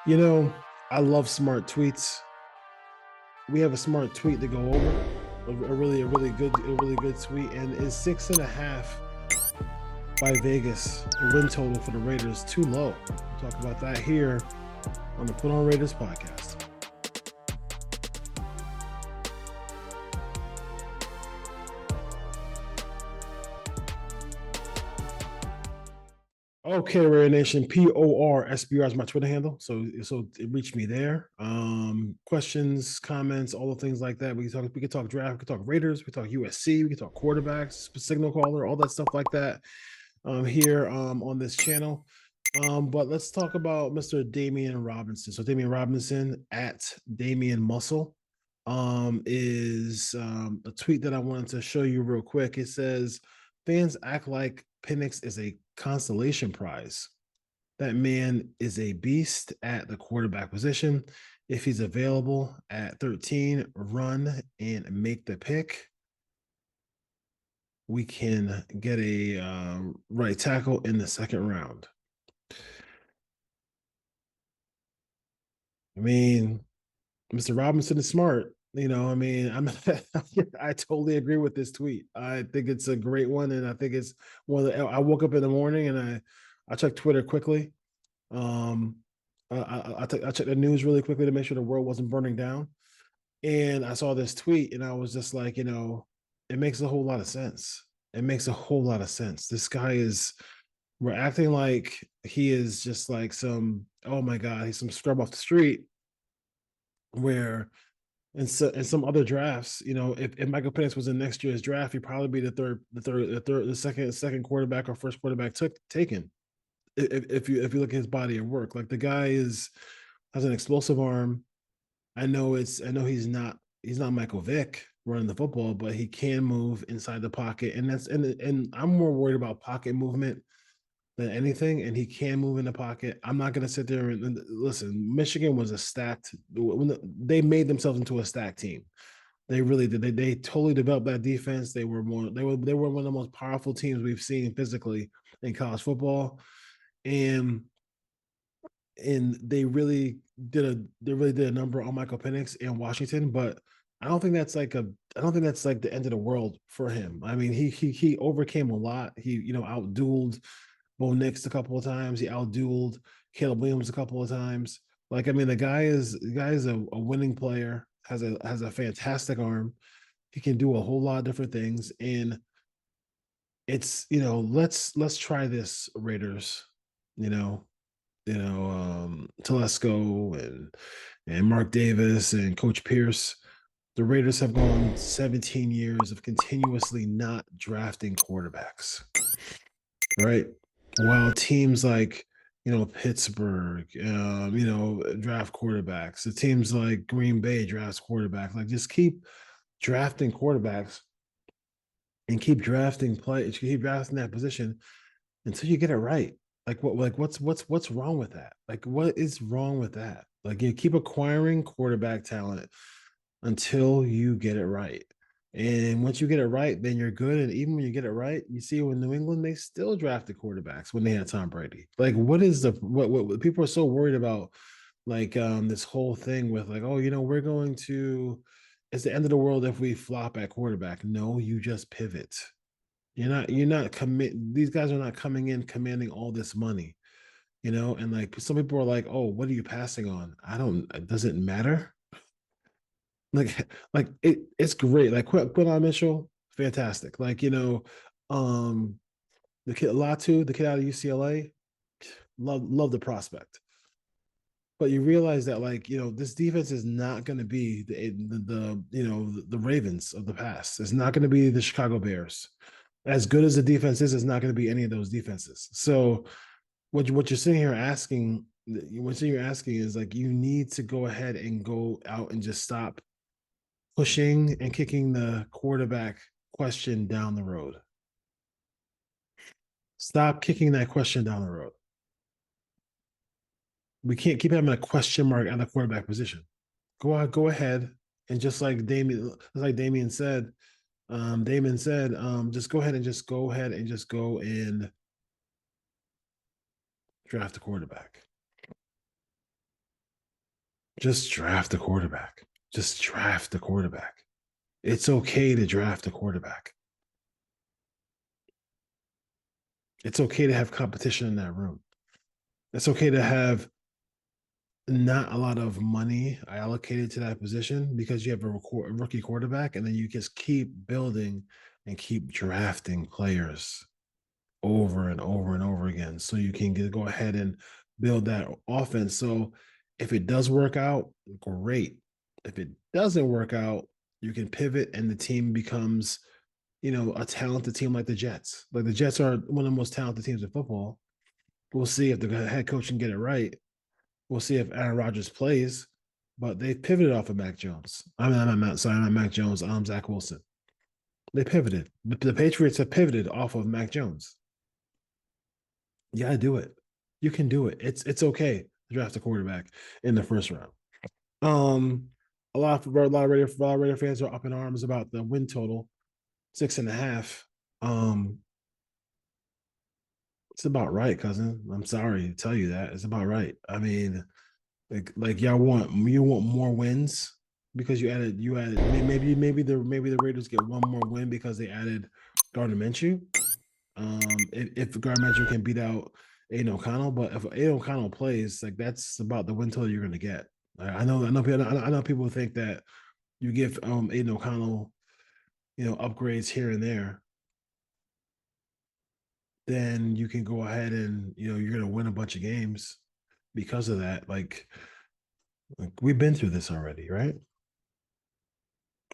You know, I love smart tweets. We have a smart tweet to go over. A really good tweet, and is 6.5 by Vegas. The win total for the Raiders too low. We'll talk about that here on the Put On Raiders podcast. Okay, Raider Nation, PORSBR is my Twitter handle. So it reached me there. Questions, comments, all the things like that. We could talk draft, we could talk Raiders, we could talk USC, we could talk quarterbacks, signal caller, all that stuff like that. Here on this channel. But let's talk about Mr. Damian Robinson. So Damian Robinson at Damian Muscle is a tweet that I wanted to show you real quick. It says fans act like Penix is a consolation prize. That man is a beast at the quarterback position. If he's available at 13, run and make the pick. We can get a right tackle in the second round. I mean, Mr. Robinson is smart. I totally agree with this tweet. I think it's a great one, and I think it's one of the. I woke up in the morning and I checked Twitter quickly. Um, I checked the news really quickly to make sure the world wasn't burning down, and I saw this tweet, and I was just like, it makes a whole lot of sense. It makes a whole lot of sense. This guy is. We're acting like he is just like some. Oh my god, he's some scrub off the street. Where in some other drafts, if Michael Penix was in next year's draft, he'd probably be the second quarterback or first quarterback taken. If you look at his body of work, like the guy has an explosive arm. I know he's not Michael Vick running the football, but he can move inside the pocket, and I'm more worried about pocket movement than anything, and he can move in the pocket. I'm not going to sit there and listen. Michigan was a stacked. They made themselves into a stacked team. They really did. They totally developed that defense. They were one of the most powerful teams we've seen physically in college football, and they really did a number on Michael Penix in Washington, but. I don't think that's like the end of the world for him. I mean, he overcame a lot. He outdueled Bo Nix a couple of times. He outdueled Caleb Williams a couple of times. Like, I mean, the guy is a winning player, has a fantastic arm. He can do a whole lot of different things. And let's try this, Raiders. You know, Telesco and Mark Davis and Coach Pierce. The Raiders have gone 17 years of continuously not drafting quarterbacks, right? While teams like Pittsburgh, draft quarterbacks. The teams like Green Bay drafts quarterbacks. Like, just keep drafting quarterbacks and keep drafting that position until you get it right. What's wrong with that? Like, what is wrong with that? Like, you keep acquiring quarterback talent until you get it right. And once you get it right, then you're good. And even when you get it right, you see with New England, they still drafted quarterbacks when they had Tom Brady. Like, what people are so worried about, like this whole thing with like, oh, we're going to it's the end of the world if we flop at quarterback. No, you just pivot. You're not commit these guys are not coming in commanding all this money, and like some people are like, oh, what are you passing on? I don't Does it matter? It's great. Like Quinton Mitchell, fantastic. Um, the kid Latu, the kid out of UCLA, love the prospect. But you realize that this defense is not going to be the Ravens of the past. It's not going to be the Chicago Bears. As good as the defense is, it's not going to be any of those defenses. So what you're sitting here asking, is like you need to go ahead and go out and just stop pushing and kicking the quarterback question down the road. Stop kicking that question down the road. We can't keep having a question mark at the quarterback position. Go ahead, and just like Damien said, just go ahead and just go and draft a quarterback. Just draft a quarterback. Just draft a quarterback. It's okay to draft a quarterback. It's okay to have competition in that room. It's okay to have not a lot of money allocated to that position because you have a rookie quarterback, and then you just keep building and keep drafting players over and over and over again so you can go ahead and build that offense. So if it does work out, great. If it doesn't work out, you can pivot and the team becomes, a talented team like the Jets. Like the Jets are one of the most talented teams in football. We'll see if the head coach can get it right. We'll see if Aaron Rodgers plays, but they pivoted off of Mac Jones. I'm not sorry, not Mac Jones. I'm Zach Wilson. They pivoted. The Patriots have pivoted off of Mac Jones. You gotta do it. You can do it. It's okay to draft a quarterback in the first round. Um, a lot of Raider fans are up in arms about the win total, 6.5. Um, it's about right, cousin. I'm sorry to tell you that. It's about right. I mean, like you want more wins because you added maybe the Raiders get one more win because they added Gardner Minshew. If Gardner Minshew can beat out Aiden O'Connell, but if Aiden O'Connell plays, like that's about the win total you're going to get. I know people think that you give Aiden O'Connell upgrades here and there, then you can go ahead and you're going to win a bunch of games because of that. Like we've been through this already, right?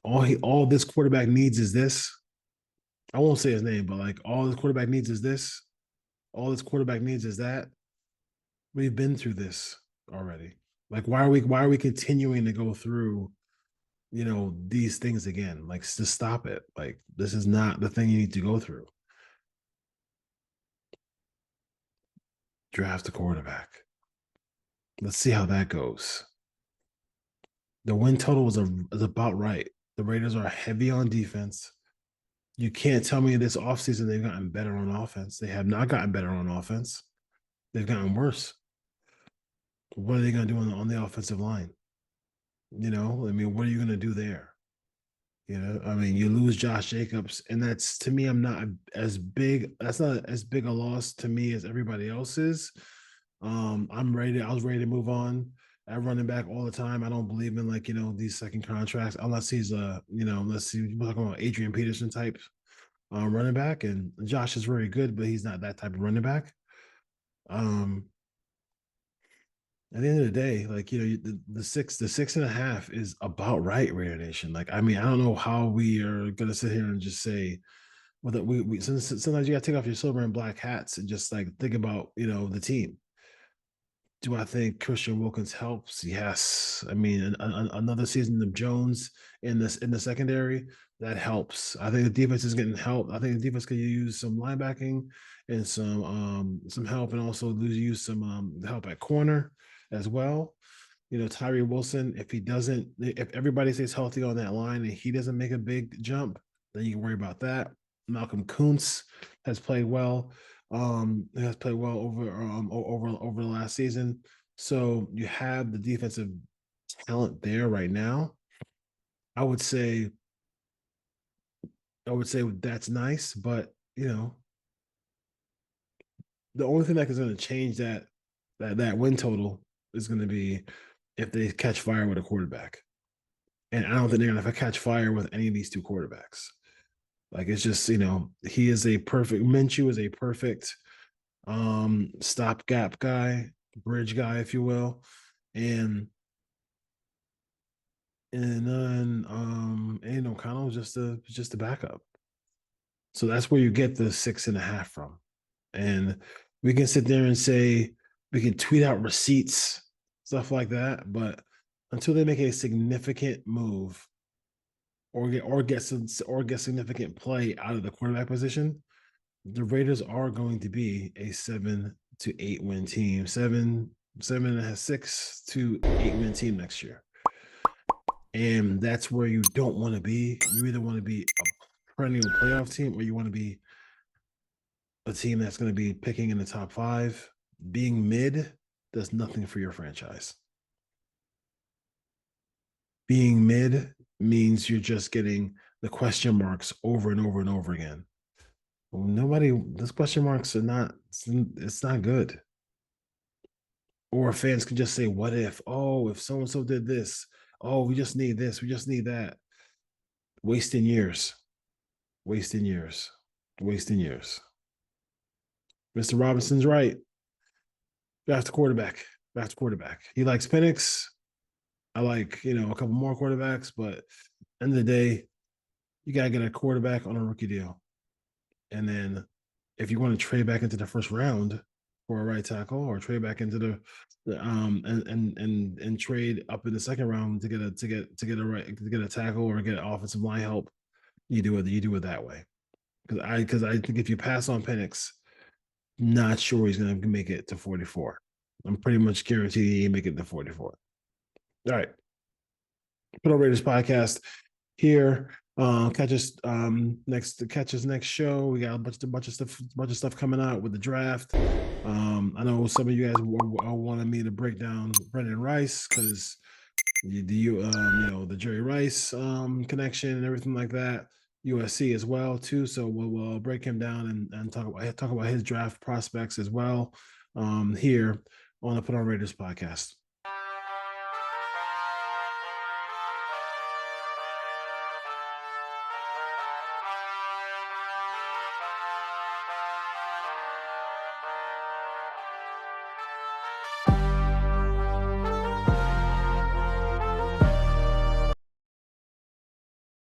All this quarterback needs is this. I won't say his name, but like all this quarterback needs is this. All this quarterback needs is that. We've been through this already. Like why are we continuing to go through these things again? Like just stop it. Like this is not the thing you need to go through. Draft a quarterback. Let's see how that goes. The win total is about right. The Raiders are heavy on defense. You can't tell me this offseason they've gotten better on offense. They have not gotten better on offense. They've gotten worse. What are they going to do on the offensive line? I mean, what are you going to do there? I mean, you lose Josh Jacobs, and that's to me, I'm not as big. That's not as big a loss to me as everybody else is. I'm ready. I was ready to move on. I running back all the time. I don't believe in these second contracts unless he's unless he's talking about Adrian Peterson type running back, and Josh is very good, but he's not that type of running back. Um, at the end of the day, like the 6.5 is about right, Raider Nation. Like, I mean, I don't know how we are gonna sit here and just say, well, that we sometimes you gotta take off your silver and black hats and just like think about the team. Do I think Christian Wilkins helps? Yes. I mean, another season of Jones in the secondary that helps. I think the defense is getting help. I think the defense could use some linebacking and some help, and also use some help at corner as well. Tyree Wilson, if everybody stays healthy on that line and he doesn't make a big jump, then you can worry about that. Malcolm Kuntz has played well. Has played well over the last season. So you have the defensive talent there right now. I would say that's nice, but the only thing that is going to change that win total is going to be if they catch fire with a quarterback. And I don't think they're going to catch fire with any of these two quarterbacks. Like it's just, Minshew is a perfect stopgap guy, bridge guy, if you will. And then Aiden O'Connell is just a backup. So that's where you get the 6.5 from. And we can sit there and say we can tweet out receipts, stuff like that, but until they make a significant move or get significant play out of the quarterback position, the Raiders are going to be a 7 to 8 win team, 6 to 8 win team next year. And that's where you don't want to be. You either want to be a perennial playoff team or you want to be a team that's going to be picking in the top 5. Being mid does nothing for your franchise. being mid means you're just getting the question marks over and over and over again. Well, nobody, those question marks are not, it's not good. Or fans can just say, what if? Oh, if so and so did this. Oh, we just need this. We just need that. Wasting years. Wasting years. Wasting years. Mr. Robinson's right. Draft a quarterback. Draft a quarterback. He likes Penix. I like, a couple more quarterbacks, but end of the day, you gotta get a quarterback on a rookie deal. And then if you want to trade back into the first round for a right tackle or trade back into the and trade up in the second round to get a tackle or get offensive line help, you do it that way. Because I think if you pass on Penix, not sure he's gonna make it to 44. I'm pretty much guaranteed he make it to 44. All right. Put on Raiders podcast here. Catch us next show. We got a bunch of stuff coming out with the draft. I know some of you guys wanted me to break down Brendan Rice because the Jerry Rice connection and everything like that. USC as well too. So we'll break him down and talk about his draft prospects as well here on the Put on Raiders podcast.